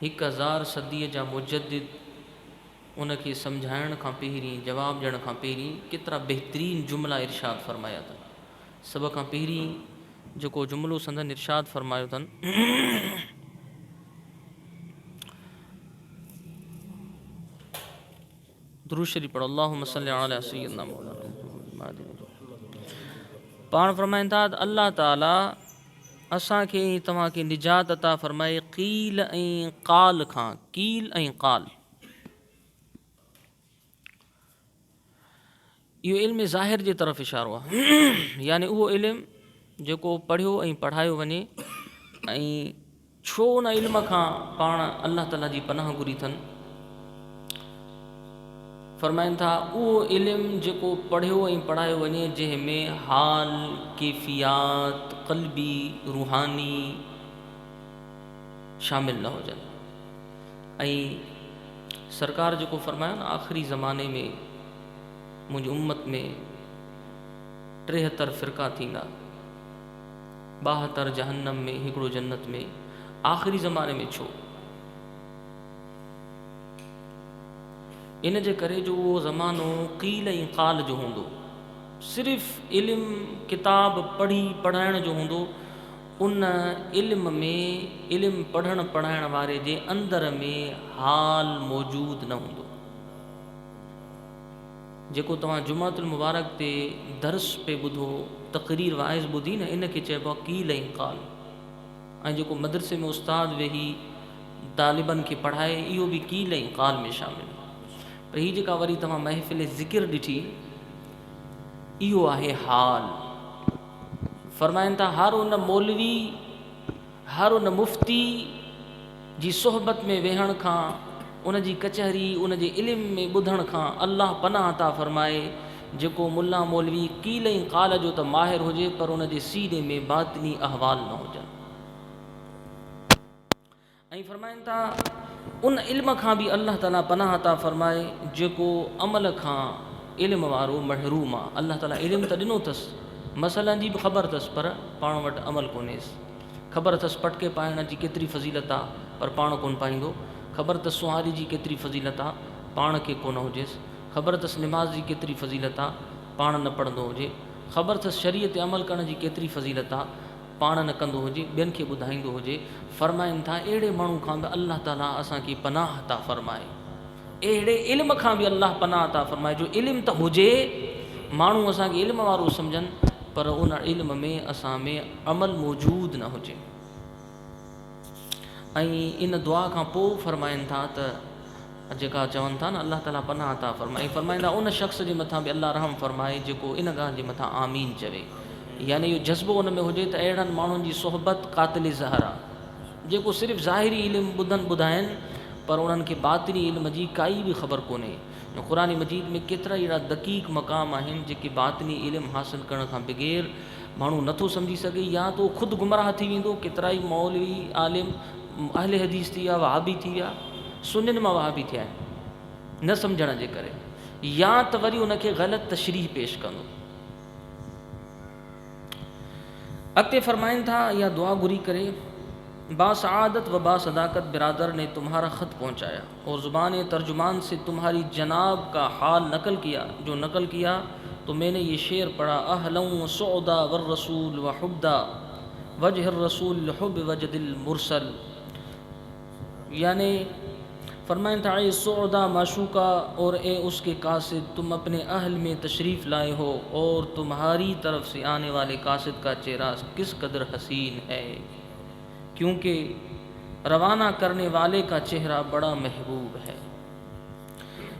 1000 सदीअ जा मुजद्दिद उनखे सम्झाइण खां पहिरीं, जवाबु ॾियण खां पहिरीं केतिरा बहितरीन जुमिला इरशाद फरमाया अथनि। सभ खां पहिरीं जेको जुमिलो संदन इरशाद फरमायो अथनि, दुरूद शरीफ़ पढ़ो, अल्लाहुम्मा सल्लि अला सय्यिदना मौलाना। पाण फरमाइनि था त अल्लाह ताला असांखे तव्हांखे निजात अता फरमाए क़ील ऐं क़ाल खां। क़ील ऐं क़ाल इहो इल्म ज़ाहिर जे तरफ़ इशारो आहे, यानी उहो इल्मु जेको पढ़ियो ऐं पढ़ायो वञे। ऐं छो उन इल्म खां पाण अल्लाह ताला जी पनाह घुरी अथनि। फरमाइनि था उहो इल्मु जेको पढ़ियो ऐं पढ़ायो वञे जंहिंमें हाल, कैफ़ियात, क़ल्बी, रूहानी शामिल न हुजनि। ऐं सरकार जेको फरमायो न, आख़िरी ज़माने में मुंहिंजी उम्मत में 73 फ़िरक़ा थींदा, 72 जहन्नम में, हिकिड़ो जन्नत में। आख़िरी ज़माने में छो? इन जे करे जो उहो ज़मानो क़ील ऐं क़ाल जो हूंदो, सिर्फ़ इल्मु किताब पढ़ी पढ़ाइण जो हूंदो। उन इल्म में, इल्मु पढ़ण पढ़ाइण वारे जे अंदर में हाल मौजूदु न हूंदो। जेको तव्हां जुमातुल मुबारक ते दर्स पे ॿुधो, तक़रीर वाइज़ ॿुधी न, इन खे चइबो आहे क़ील ऐं क़ाल। ऐं जेको मदरसे में उस्ताद वेही तालिबनि खे पढ़ाए, इहो बि क़ील ऐं क़ाल में शामिल। पर हीअ जेका वरी तव्हां महफ़िल ज़िकिर ॾिठी, इहो आहे हाल। फरमाइनि था हर उन मौलवी, हर उन मुफ़्ती जी सोहबत में वेहण खां, उन जी कचहरी, उन जे इल्म में ॿुधण खां अल्लाह पनाह अता फरमाए जेको मुल्ला मौलवी क़ील ऐं क़ाल जो त माहिर हुजे, पर उन जे सीने में बातिनी अहवाल न हुजनि। ऐं फरमाइनि था उन इल्म खां बि अल्लाह ताला पनाह अता फरमाए जेको अमल खां इल्म वारो महरूम आहे। अल्लाह ताला इल्म त ॾिनो अथसि, मसइलनि जी बि ख़बर अथसि, पर पाण वटि अमल कोन्हेसि। ख़बर अथसि पटके पाइण जी केतिरी फज़ीलत आहे, पर पाण कोन पाईंदो। ख़बर अथसि सुहारी जी केतिरी फज़ीलत आहे, पाण खे कोन हुजेसि। ख़बर अथसि निमाज़ जी केतिरी फज़ीलत आहे, पाण न पढ़ंदो हुजे। ख़बर अथसि शरीयत ते अमल करण जी केतिरी फज़ीलत आहे, पाण न कंदो हुजे, ॿियनि खे ॿुधाईंदो हुजे। फरमाइनि था अहिड़े माण्हू खां बि अल्लाह ताला असांखे पनाह अता फरमाए। अहिड़े इल्म खां बि अल्लाह पनाह अता फरमाए जो इल्मु त हुजे, माण्हू असांखे इल्म वारो सम्झनि, पर उन इल्म में असां में अमल मौजूदु न हुजे। ऐं इन दुआ खां पोइ फरमाइनि था त जेका चवनि था न अल्लाह ताला पनाह अता फरमाए, फरमाईंदा उन शख़्स जे मथां बि अल्लाह रहम फरमाए जेको इन ॻाल्हि जे मथां आमीन चवे। यानी इहो जज़्बो उन में हुजे त अहिड़नि माण्हुनि जी सोहबत क़ातिल ज़हर आहे, जेको सिर्फ़ु ज़ाहिरी इल्मु ॿुधाइनि, पर उन्हनि खे बातिनी इल्म जी काई बि ख़बर कोन्हे। क़ुरान मजीद में केतिरा अहिड़ा दक़ीक़ मक़ाम आहिनि जेके बातिनी इल्मु हासिल करण खां बग़ैर माण्हू नथो सम्झी सघे, या तो ख़ुदि गुमराह थी वेंदो। केतिरा ई मौलवी आलिम अहले हदीस थी विया, वहाबी थी विया, सुन्नियुनि मां वहाबी थिया आहिनि न सम्झण जे करे, या त वरी उनखे ग़लति तशरीह पेश कंदो। अॻिते फरमाइनि था या दुआ घुरी करे, बासआदत व बासदाकत बिरादर ने तुम्हारा ख़त पहुँचाया और ज़ुबान तर्जुमान से तुम्हारी जनाब का हाल नकल किया। जो नकल किया तो मैंने ये शेर पढ़ा, अहलम व सौदा वर रसूल व हुब्दा वजह रसूल हुब वजदिल मुरसल। यानी फरमाइन था ए सौदा माशूका और ए उसके कासिद, तुम अपने अहल में तशरीफ़ लाए हो और तुम्हारी तरफ से आने वाले कासिद का चेहरा किस कदर हसीन है, क्योंकि रवाना करने वाले का चेहरा बड़ा महबूब है।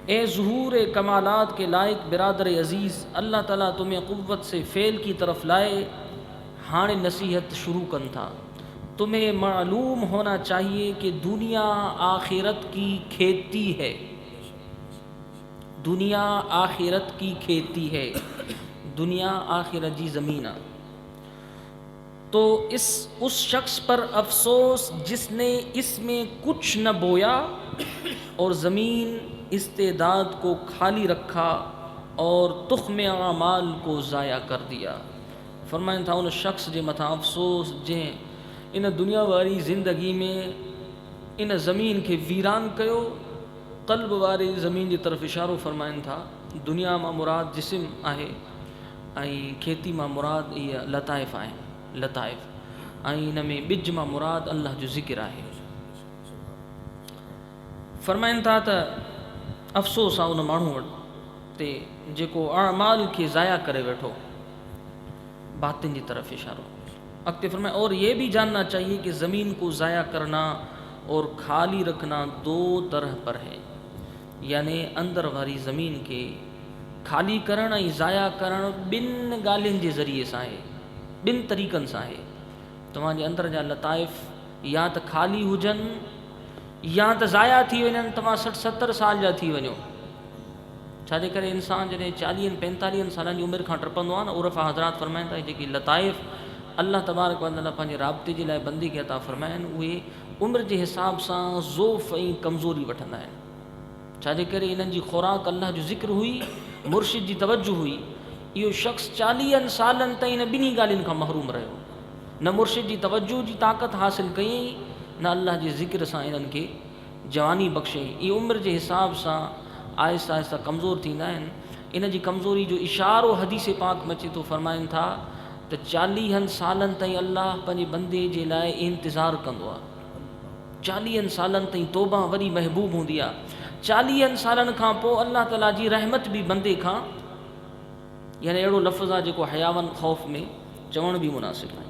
ए ज़ुहूर कमालात के लायक बिरादर अज़ीज़, अल्लाह ताला तुम्हें क़ुव्वत से फ़ेल की तरफ लाए। हाणे नसीहत शुरू कन था, तुम्हें मालूम होना चाहिए कि दुनिया आखिरत की खेती है। दुनिया आखिरत की खेती है, दुनिया आखिरत जी ज़मीन आहे। तो उस शख्स पर अफसोस जिसने इसमें कुछ न बोया और ज़मीन इस्तेदाद को खाली रखा और तुख़्म आमाल को ज़ाया कर दिया। फरमाइनि था उन शख्स जे मथां अफ़सोस जंहिं इन दुनिया वारी ज़िंदगी में इन ज़मीन खे वीरान कयो। क़ल्ब वारी ज़मीन जी तरफ़ इशारो फ़रमाइनि था। दुनिया मां मुराद जिस्म आहे ऐं खेती मां मुराद इहा लताइफ़ आहिनि, लताइफ़, ऐं इन में ॿिज मां मुराद अल्लाह जो ज़िक्र आहे। फ़रमाइनि था त अफ़सोस आहे उन माण्हू ते जेको अमाल खे ज़ाया करे वेठो। बातिन की तरफ इशारो। अगते फरमाए और ये भी जानना चाहिए कि ज़मीन को ज़ाया करना और खाली रखना दो तरह पर है। यानी अंदर वारी ज़मीन के खाली करण ऐं ज़ाया करण ॿिनि ॻाल्हियुनि जे ज़रिए सां आहे, ॿिनि तरीक़नि सां आहे। तव्हांजे अंदर जा लताइफ़ या त खाली हुजनि या त ज़ाया थी वञनि, तव्हां 60-70 साल जा थी वञो। छाजे करे इंसान जॾहिं 40-45 सालनि जी उमिरि खां टपंदो आहे न, उरफ़ा हज़रात फ़रमाइनि था जेकी लताइफ़ अल्लाह तबारक व तआला पंहिंजे राब्ते जे लाइ बंदी खे अता फ़रमाइनि, उहे उमिरि जे हिसाब सां ज़ोफ़ ऐं कमज़ोरी वठंदा आहिनि। छाजे करे इन्हनि जी ख़ुराक अल्लाह जो ज़िक्र हुई, मुर्शिद जी तवज्जो हुई। इहो शख़्स 40 सालनि ताईं इन ॿिन्ही ॻाल्हियुनि खां महरूम रहियो। न मुर्शिद जी तवज्जो जी ताक़त हासिल कयईं, न अल्लाह जे ज़िक्र सां इन्हनि खे जवानी बख़्शई। इहे उमिरि जे हिसाब सां आहिस्ता आहिस्ता कमज़ोर थींदा आहिनि। इन जी कमज़ोरी जो इशारो हदीस पाक में अचे थो। फ़रमाइनि था त 40 सालनि ताईं अल्लाह पंहिंजे बंदे जे लाइ इंतज़ारु कंदो आहे। 40 सालनि ताईं तौबा वरी महबूब हूंदी आहे। 40 सालनि खां पोइ अल्लाह ताला जी रहमत बि बंदे खां, यानी अहिड़ो लफ़्ज़ आहे जेको हयावन ख़ौफ़ में चवण बि मुनासिब आहे।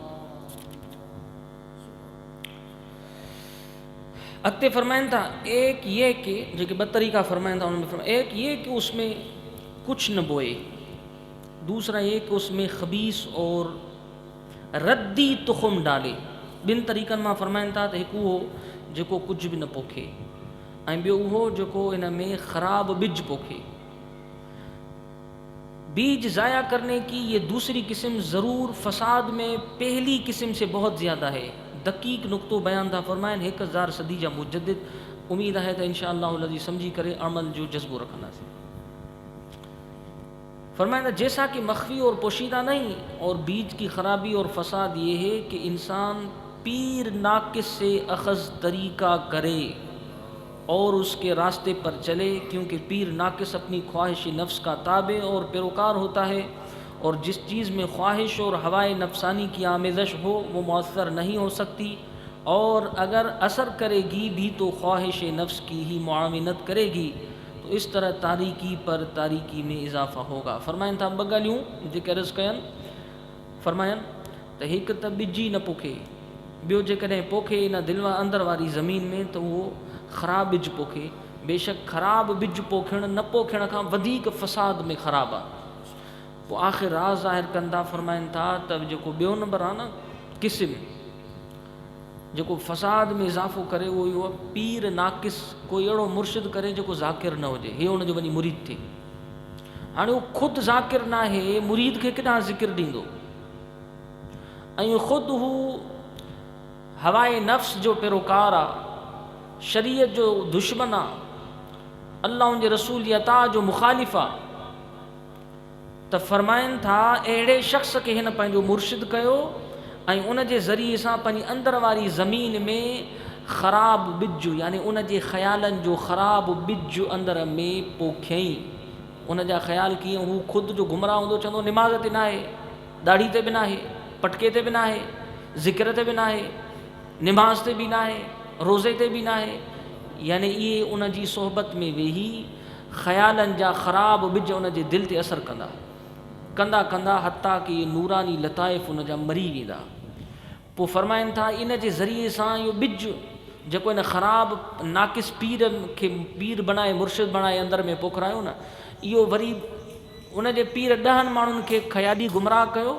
अॻिते फ़रमाइनि था एक ये कि, जेके 2 तरीक़ा फ़रमाइनि था उनमें फ़रमाइनि, एक ये कि उसमें कुछ न बोए, दूसरा ये कि उसमें ख़बीस और रद्दी तुख़ुम डाले। 2 तरीक़नि मां फ़रमाइनि था त हिकु उहो जेको कुझु बि न पोखे ऐं ॿियो उहो जेको इन में ख़राब बिज पोखे। बीज ज़ाया करने की ये दूसरी किस्म ज़रूर फ़साद में पहली किस्म से बहुत ज़्यादा है। दकीक नुक़्तो बयान था फ़रमाइनि 1000 सदी जा मुजद्दिद। उम्मीद है तो इंशाअल्लाह लज़ीज़ समझी करे अमल जो जज्बो रखंदासीं। फरमाइंदा जैसा कि मख्फी और पोशीदा नहीं, और बीज की ख़राबी और फसाद ये है कि इंसान पीर नाकिस से अखज़ तरीक़ा करे और उसके रास्ते पर चले, क्योंकि पीर नाकिस अपनी ख्वाहिश नफ्स का ताबे और पैरोकार होता है, और जिस चीज़ में ख्वाहिश और हवाए नफसानी की आमेज़श हो वो मुअस्सर नहीं हो सकती, और अगर असर करेगी भी तो ख्वाहिश नफ्स की ही मुआविनत करेगी। तो इस तरह तारीकी पर तारीकी में इजाफ़ा होगा। फ़रमाइनि था 2 ॻाल्हियूं जेके अर्ज़ु कयनि। फ़रमाइनि त हिकु त ॿिजी न पोखे, ॿियो जेकॾहिं पोखे इन दिलि अंदर वारी ज़मीन में त उहो ख़राबु ॿिज पोखे। बेशक ख़राबु ॿिज पोखणु न पोखण खां वधीक फ़साद में ख़राबु आहे। पोइ आख़िर राज़ ज़ाहिर कंदा फ़रमाइनि था त जेको ॿियो नंबर आहे न क़िस्म, जेको फ़साद में इज़ाफ़ो करे उहो इहो पीर नाकिस, कोई अहिड़ो मुर्शिद करे जेको ज़ाकिर न हुजे, हे हुनजो वञी मुरीद थिए। हाणे उहो ख़ुदि ज़ाकिर न आहे, मुरीद खे केॾांहुं ज़िक्र ॾींदो, ऐं ख़ुदि हू हवाए नफ़्स जो पैरोकार आहे, शरीयत जो दुश्मन आहे, अल्लाह जे रसूल जी अता जो मुखालिफ़ आहे। त फ़रमाइनि था अहिड़े शख़्स खे हिन पंहिंजो मुर्शिद कयो ऐं उन जे ज़रिए सां पंहिंजी अंदर वारी ज़मीन में ख़राबु बिज, यानी उन जे ख़्यालनि जो ख़राबु बिज अंदर में पोखियईं। उन जा ख़्याल कीअं, हू ख़ुदि जो गुमराह हूंदो, चवंदो निमाज़ ते न आहे, दाढ़ी ते बि न आहे, पटके ते बि न आहे, ज़िक्र ते बि न आहे, निमाज़ ते बि न आहे, रोज़े ते बि न आहे। यानी इहे उन जी सोहबत में वेही ख़्यालनि जा ख़राबु बिज उन जे दिलि ते असरु कंदा कंदा कंदा हता कि नूरानी लताइफ़ उन जा मरी वेंदा। पोइ फ़रमाइनि था इन जे ज़रिए सां इहो बिज जेको इन ख़राबु नाकिस पीर खे पीर बणाए, मुर्शिद बणाए अंदर में पोखरायो न, इहो वरी उन जे पीर 10 माण्हुनि खे ख़याली गुमराह कयो,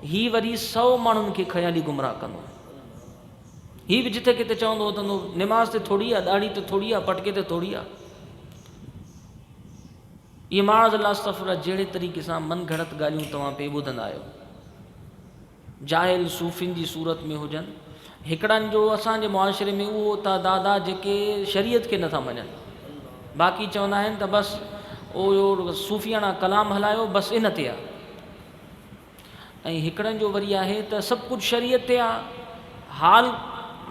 हीअ वरी 100 माण्हुनि खे ख़याली गुमराह कंदो। हीअ बि जिथे किथे चवंदो त निमाज़ ते थोरी आहे, दाढ़ी ते थोरी आहे, पटके ते थोरी आहे। ये माज़ अल्लाह अस्तग़फिरुल्लाह जहिड़े तरीक़े सां मन घड़त ॻाल्हियूं तव्हां पे ॿुधंदा आहियो, जाहिल सूफ़िन जी सूरत में हुजनि। हिकिड़नि जो असांजे मुआशिरे में उहो तइदाद आहे जेके शरीयत खे नथा मञनि, बाक़ी चवंदा आहिनि त बसि उहो सूफ़ियाना कलाम हलायो, बसि इन ते आहे। ऐं हिकिड़नि जो वरी आहे त सभु कुझु शरीयत ते आहे, हाल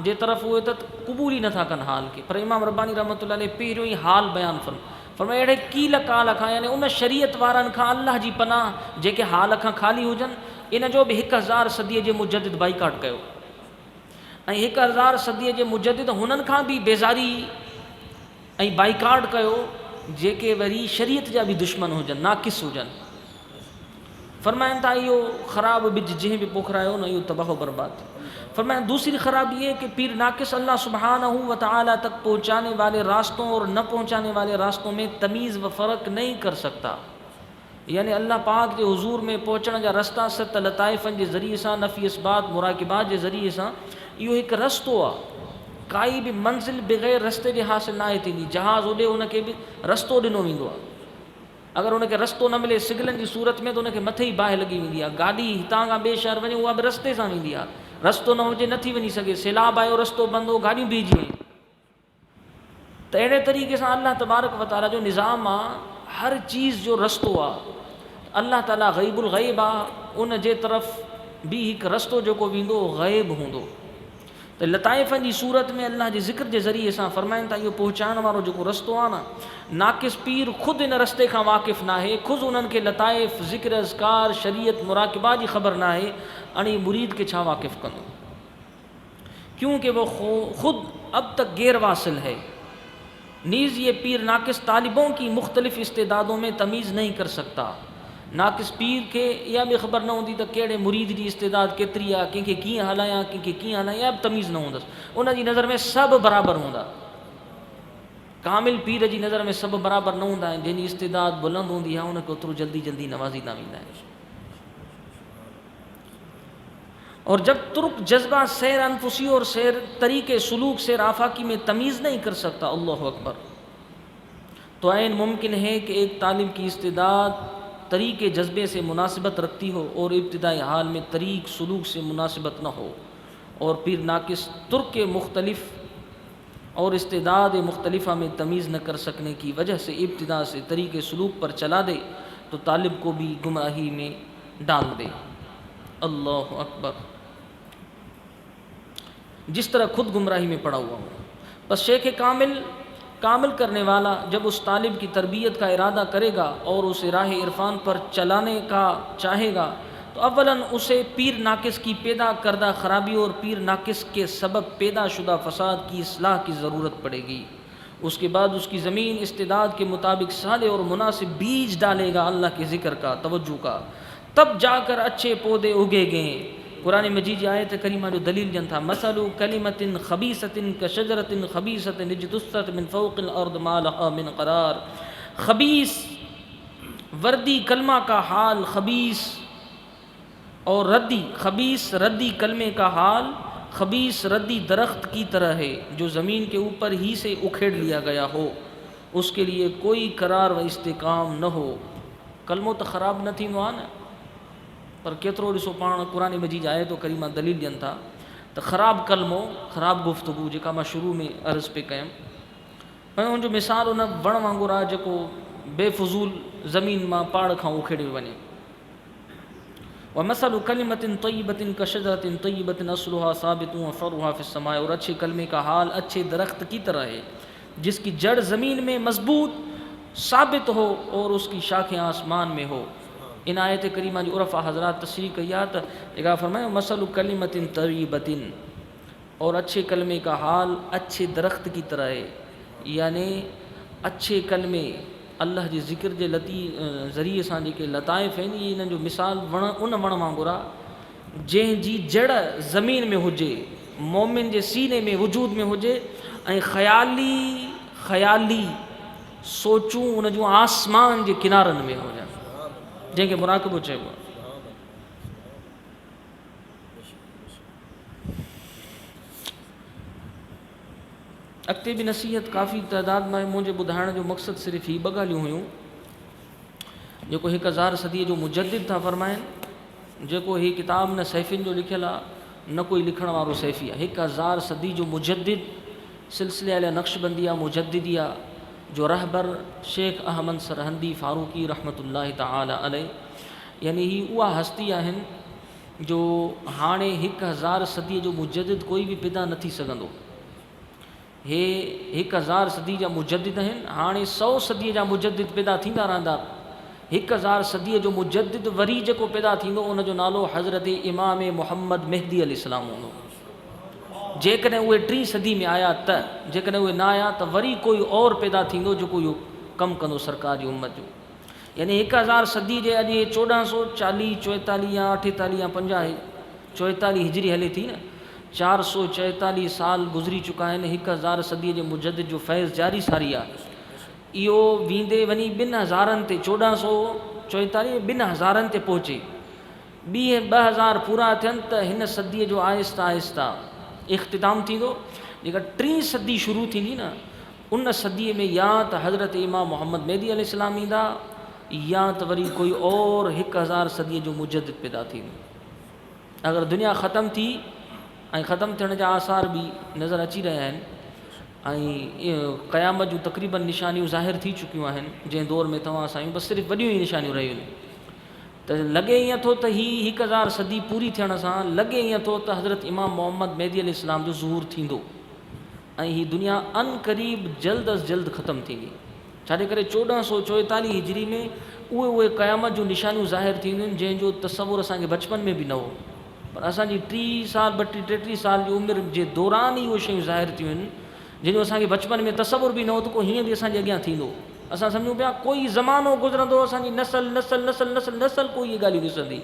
जे तरफ़ उहे त क़बूल ई नथा कनि हाल खे। पर इमाम रब्बानी रहमतुल्लाह अलैह पहिरियों ई हाल बयानु फरमाए अहिड़े कील काल खां यानी उन शरीयत वारनि खां अल्लाह जी पनाह जेके हाल खां ख़ाली हुजनि, इन जो बि 1000 सदीअ जे मुजद्दिद बाइकाट कयो ऐं 1000 सदीअ जे मुजद्दिद हुननि खां बि बेज़ारी ऐं बाइकाट कयो जेके वरी शरीयत जा बि दुश्मन हुजनि, नाक़िस हुजनि। फरमाइनि था इहो ख़राब बिज जंहिं बि पोखरायो न इहो तबाह बर्बाद। फरमाइनि दूसरी ख़राबी ये कि पीर नाक़िस अल्लाह सुब्हानहू व तआला तक पहुँचाने वाले रास्तों और न पहुँचाने वाले रास्तों में तमीज़ व फ़र्क नहीं कर सकता। यानी अल्लाह पाक जे हुज़ूर में पहुचण जा रस्ता सत लताइफ़नि जे ज़रिए सां, नफ़ी इसबात मुराक़िबात जे ज़रिए सां, इहो हिकु रस्तो आहे। काई बि मंज़िल बग़ैर रस्ते जे हासिल नाहे थींदी। जहाज़ उॾे उनखे बि रस्तो ॾिनो वेंदो आहे। अगरि उनखे रस्तो न मिले सिग्नलनि जी सूरत में त उनखे मथे ई बाहि लॻी वेंदी आहे। गाॾी हितां खां ॿिए शहर वञे उहा बि रस्ते सां वेंदी आहे। रस्तो न हुजे नथी वञी सघे। सैलाब आयो रस्तो बंदि हो, गाॾियूं बीहजी वयूं। त अहिड़े तरीक़े सां अल्लाह तबारक व तआला जो निज़ाम आहे, हर चीज़ जो रस्तो आहे। अल्लाह ताला ग़ैबुल ग़ैब आहे, उन जे तरफ़ बि हिकु रस्तो जेको वेंदो ग़ैब हूंदो। त लताइफ़नि जी सूरत में अल्लाह जे ज़िक्र जे ज़रिए सां फरमाइनि था इहो पहुचाइण वारो जेको रस्तो आहे न, नाक़िस पीर ख़ुदि इन रस्ते खां वाक़िफ़ न आहे। ख़ुदि उन्हनि खे लताइफ़ ज़िक्र अज़कार शरीयत मुराक़िबा जी ख़बर न आहे। अणी मुरीद खे छा वाक़िफ़ कंदो, क्योंकि वो ख़ुद अब तक गैर वासिल है। नीज़ ये पीर नाक़िस तालिबों की मुख्तलिफ़ इस्तेदादों में तमीज़ नहीं कर सकता। नाक़िस पीर खे इहा बि ख़बर न हूंदी त कहिड़े मुरीद जी इस्तेदाद केतिरी आहे, कंहिंखे कीअं हलायां, कंहिंखे कीअं हलायां, इहा बि तमीज़ न हूंदसि। उन जी नज़र में सभु बराबरि हूंदा। कामिल पीर जी नज़र में सभु बराबरि न हूंदा आहिनि। जंहिंजी इस्तेदाद बुलंद हूंदी आहे उनखे ओतिरो जल्दी जल्दी नवाज़ींदा वेंदा आहिनि। और जब तुर्क जज्बा सैर अनफुसी और सैर तरीके सलूक सैर आफाकी में तमीज़ नहीं कर सकता, अल्लाह अकबर, तो ऐन मुमकिन है कि एक तालिब की इस्तेदाद तरीके जज्बे से मुनासिबत रखती हो और इब्तिदाई हाल में तरीक सलूक से मुनासिबत न हो। और पीर नाक़िस तुर्क के मुख्तलिफ और इस्तेदाद मुख्तलिफ़ा में तमीज़ न कर सकने की वजह से इब्तिदा से तरीके सलूक पर चला दे तो तालिब को भी गुमराही में डाल दे। अल्लाह अकबर। जिस तरह खुद गुमराही में पड़ा हुआ हो। बस शेख कामिल करने वाला जब उस तालिब की तरबियत का इरादा करेगा और उसे राह इरफान पर चलाने का चाहेगा तो अव्वलन उसे पीर नाक़िस की पैदा करदा ख़राबी और पीर नाक़िस के सबब पैदा शुदा फ़साद की इस्लाह की ज़रूरत पड़ेगी। उसके बाद उसकी ज़मीन इस्तेदाद के मुताबिक साले और मुनासिब बीज डालेगा अल्लाह के ज़िक्र का, तवज्जो का, तब जाकर अच्छे पौधे उगेंगे। कुरान मजीद आयत करीमा जो दलील जन था, मसलु कलिमतिन खबीसतिन कशजरतिन खबीसतिन इज्तुस्सत मिन फौक़िल अर्द मा लहा मिन क़रार। खबीस वर्दी कलमा का हाल खबीस और रद्दी, खबीस रद्दी कलमे का हाल खबीस रद्दी दरख्त की तरह है जो ज़मीन के ऊपर ही से उखेड़ लिया गया हो, उसके लिए कोई करार व इस्तिकाम न हो। कलमो तो ख़राब न थींदो आहे न, पर केतिरो ॾिसो पाण क़ुरान मजीद आए तो करीमा दलील ॾियनि था त ख़राब कलमो ख़राब गुफ़्तगू जेका मां शुरू में अर्ज़ पे कयमि, पर हुनजो मिसाल उन वण वांगुरु आहे जेको बेफ़ुज़ूल ज़मीन मां पाड़ खां उखेड़ियो वञे। व मसलु कलिमतिन तय्यबतिन कशजरतिन तय्यबतिन असलुहा साबितुन व फ़रुहा फ़िस्समाए। और अच्छे कलमे का हाल अच्छे दरख्त की तरह है जिसकी जड़ ज़मीन में मजबूत साबित हो और उसकी शाखें आसमान में हो। इन आयत करीमा जी उरफ़ा हज़रात तशरीह कया त एक फरमाया मसलु कलिमतिन तय्यबतिन, और अच्छे कलमे का हाल अच्छे दरख्त की तरह है। यानी अच्छे कलमे अल्लाह जे ज़िक्र जे ज़रिए सां जेके लताइफ़ आहिनि, इहे इन्हनि जो मिसाल उन वण वांगुरु आहे जंहिंजी जड़ ज़मीन में हुजे, मोमिन जे सीने में वजूद में हुजे ऐं ख़याली सोचूं उन जूं आसमान जे किनारनि में हुजनि, जंहिंखे मुराक़िबो चइबो आहे। अॻिते बि नसीहत काफ़ी तइदाद में मुंहिंजे ॿुधाइण जो मक़सदु सिर्फ़ु ही ॿ ॻाल्हियूं हुयूं। जेको 1000 सदीअ जो मुजद्दिद था फ़रमाइनि, जेको ही किताब न सैफ़िन जो लिखियलु आहे न कोई लिखण वारो सैफ़ी आहे। 1000 सदी जो मुजद्दिद सिलसिले अल नक्शबंदिया मुजद्दिदिया जो रहबर शेख अहमद सरहंदी फ़ारूक़ी रहमतुल्लाहि तआला अलैह, यानी ही उहा हस्ती आहिनि जो हाणे 1000 सदीअ जो मुजद्दिद कोई बि पैदा न थी सघंदो। हे 1000 सदी जा मुजद्दिद आहिनि, हाणे 100 सदीअ जा मुजद्दिद पैदा थींदा रहंदा। 1000 सदीअ जो मुजद्दिद वरी जेको पैदा थींदो उनजो नालो हज़रत इमाम मुहम्मद मेहदी अलैहिस्सलाम हूंदो। जेकॾहिं उहे 3 सदी में आया त, जेकॾहिं उहे न आया त वरी कोई और पैदा थींदो जेको इहो कमु कंदो सरकार जी उम्मत जो। यानी 1000 सदी जे अॼु 1440 44 या 48 या 50 44 हिजरी हले थी न, 444 साल गुज़री चुका आहिनि। 1000 सदीअ जे मुजद्दिद जो फैज़ जारी सारी आहे। इहो वेंदे वञी 2000 ते 1444 2000 ते पहुचे, 2000 पूरा थियनि त हिन सदीअ जो आहिस्ता आहिस्ता इख़्तिताम थींदो। जेका 3 सदी शुरू थींदी न, उन सदीअ में या त हज़रत इमाम मोहम्मद मेहदी अलैहिस्सलाम ईंदा या त वरी कोई और 1000 सदीअ जो मुजद्दिद पैदा थींदो। अगरि दुनिया ख़तमु थी ऐं ख़तमु थियण जा आसार बि नज़र अची रहिया आहिनि ऐं क़यामत जूं तक़रीबन निशानियूं ज़ाहिर थी चुकियूं आहिनि, जंहिं दौर में तव्हां साईं बसि सिर्फ़ु वॾियूं ई निशानियूं रहियूं आहिनि, त लॻे ईअं थो त हीअ 1000 सदी पूरी थियण सां लॻे ईअं थो त हज़रत इमाम मोहम्मद मेहदी अलैहिस्सलाम जो ज़ुहूर थींदो ऐं हीअ दुनिया अन क़रीब जल्द अज़ जल्द ख़तमु थींदी। छाजे करे 1444 हिजरी में उहे क़यामत जूं निशानियूं ज़ाहिर थींदियूं आहिनि जंहिंजो तसवुरु असांखे बचपन में बि न हो, पर असांजी 30 साल 33 साल जी उमिरि जे दौरान ई उहे शयूं ज़ाहिर थियूं आहिनि जंहिंजो असांखे बचपन में तसवुरु बि न हो त को हीअं बि असांजे अॻियां थींदो। असां सम्झूं पिया कोई ज़मानो गुज़रंदो, असांजी नसल कोई इहे ॻाल्हियूं ॾिसंदी,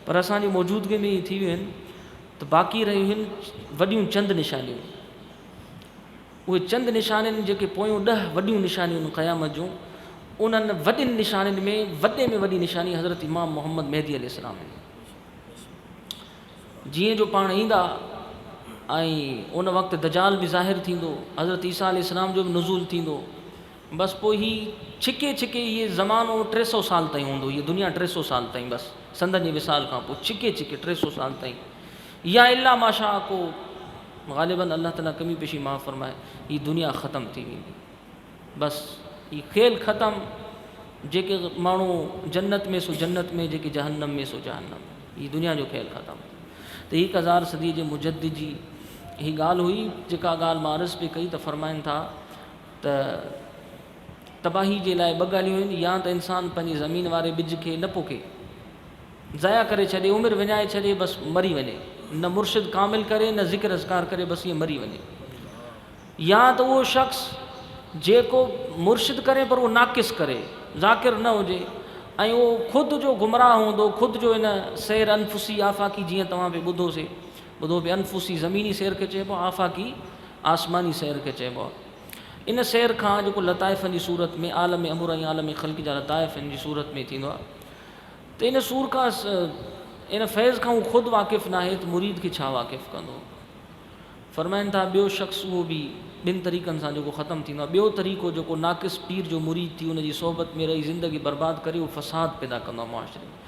पर असांजी मौजूदगी में इहे थी वियूं आहिनि। त बाक़ी रहियूं आहिनि वॾियूं चंद निशानियूं। उहे चंद निशानियुनि जेके पोयूं 10 वॾियूं निशानियूं क़यामत जूं, उन्हनि वॾियुनि निशानियुनि में वॾे में वॾी निशानी हज़रत इमाम मोहम्मद मेहदी अलैहिस्सलाम आहिनि। जीअं जो पाण ईंदा ऐं उन वक़्तु दजाल बि ज़ाहिर थींदो, हज़रत ईसा अलैहिस्सलाम जो बि नुज़ूल थींदो, बसि पोइ ही छिके इहे ज़मानो 300 साल ताईं हूंदो। हीअ दुनिया 300 साल ताईं बसि संदनि जे विसाल खां पोइ छिके 300 साल ताईं, या इल्ला माशा को ग़ालिबन अल्लाह ताला कमी पेशी माफ़ फरमाए, हीअ दुनिया ख़तमु थी वेंदी। बसि हीअ खेल ख़तमु, जेके माण्हू जन्नत में सो जन्नत में, जेके जहन्नम में सो जहन्नम में, हीअ दुनिया जो खेल ख़तमु। त 1000 सदी जे मुजद्दिद जी हीअ ॻाल्हि हुई जेका ॻाल्हि मां अर्ज़ पई कई त फ़रमाइनि था त तबाही जे लाइ 2 ॻाल्हियूं आहिनि, या त इंसानु पंहिंजी ज़मीन वारे ॿिज खे न पोखे, ज़ाया करे छॾे, उमिरि विञाए छॾे, बसि मरी वञे, न मुर्शिद कामिल करे न ज़िक्र अज़कार करे, बसि ईअं मरी वञे। या त उहो शख़्स जेको मुर्शिद करे पर उहो नाक़िस करे, ज़ाकिर न हुजे ऐं उहो ख़ुदि जो गुमराह हूंदो, ख़ुदि जो इन सैर अनफुसी आफ़ाक़ी, जीअं तव्हां बि ॿुधो पे अनफुसी ज़मीनी सैर खे चइबो आहे, आफ़ाक़ी आसमानी सैर खे चइबो आहे। इन सैर खां जेको लताइफ़नि जी सूरत में आलम अमुर ऐं आलम ख़ल्क़ जा लताइफ़नि जी सूरत में थींदो आहे, त इन सूर खां इन फैज़ खां उहो ख़ुदि वाक़िफ़ु न आहे त मुरीद खे छा वाक़िफ़ु कंदो। फ़रमाइनि था ॿियो शख़्स उहो बि 2 तरीक़नि सां जेको ख़तमु थींदो आहे। ॿियो तरीक़ो जेको नाक़िस पीर जो मुरीद थी उनजी सोबत में रही ज़िंदगी बर्बादु करे उहो फ़साद पैदा कंदो आहे मुआशरे में।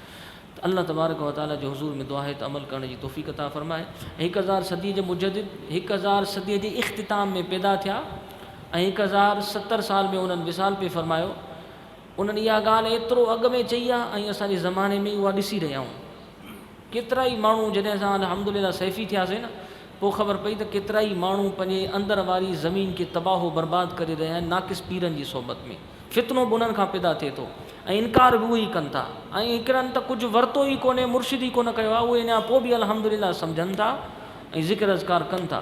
त अल्लाह तबारक व तआला जो हुज़ूर में दुआ आहे त अमल करण जी तौफ़ीक़ अता फ़रमाए। 1000 सदी जे मुजद्दिद 1000 सदीअ जे इख़्तिताम में पैदा थिया ऐं 1070 साल में उन्हनि विसाल पे फ़रमायो। उन्हनि इहा ॻाल्हि एतिरो अॻु में चई आहे ऐं असांजे ज़माने में उहा ॾिसी रहिया आहियूं। केतिरा ई माण्हू जॾहिं असां अल्हम्दुलिल्लाह सैफ़ी थियासीं न, पोइ ख़बर पई त केतिरा ई माण्हू पंहिंजे अंदर वारी ज़मीन खे तबाहो बर्बादु करे रहिया आहिनि नाक़िस पीरनि जी सोबत में। फितनो बि उन्हनि खां पैदा थिए थो ऐं इनकार बि उहे ई कनि था ऐं हिकिड़नि त कुझु वरितो ई कोन्हे, मुर्शिद ई कोन कयो आहे, उहे अञा पोइ बि अल्हम्दुलिल्लाह सम्झनि था ऐं ज़िक्र अज़कार कनि था।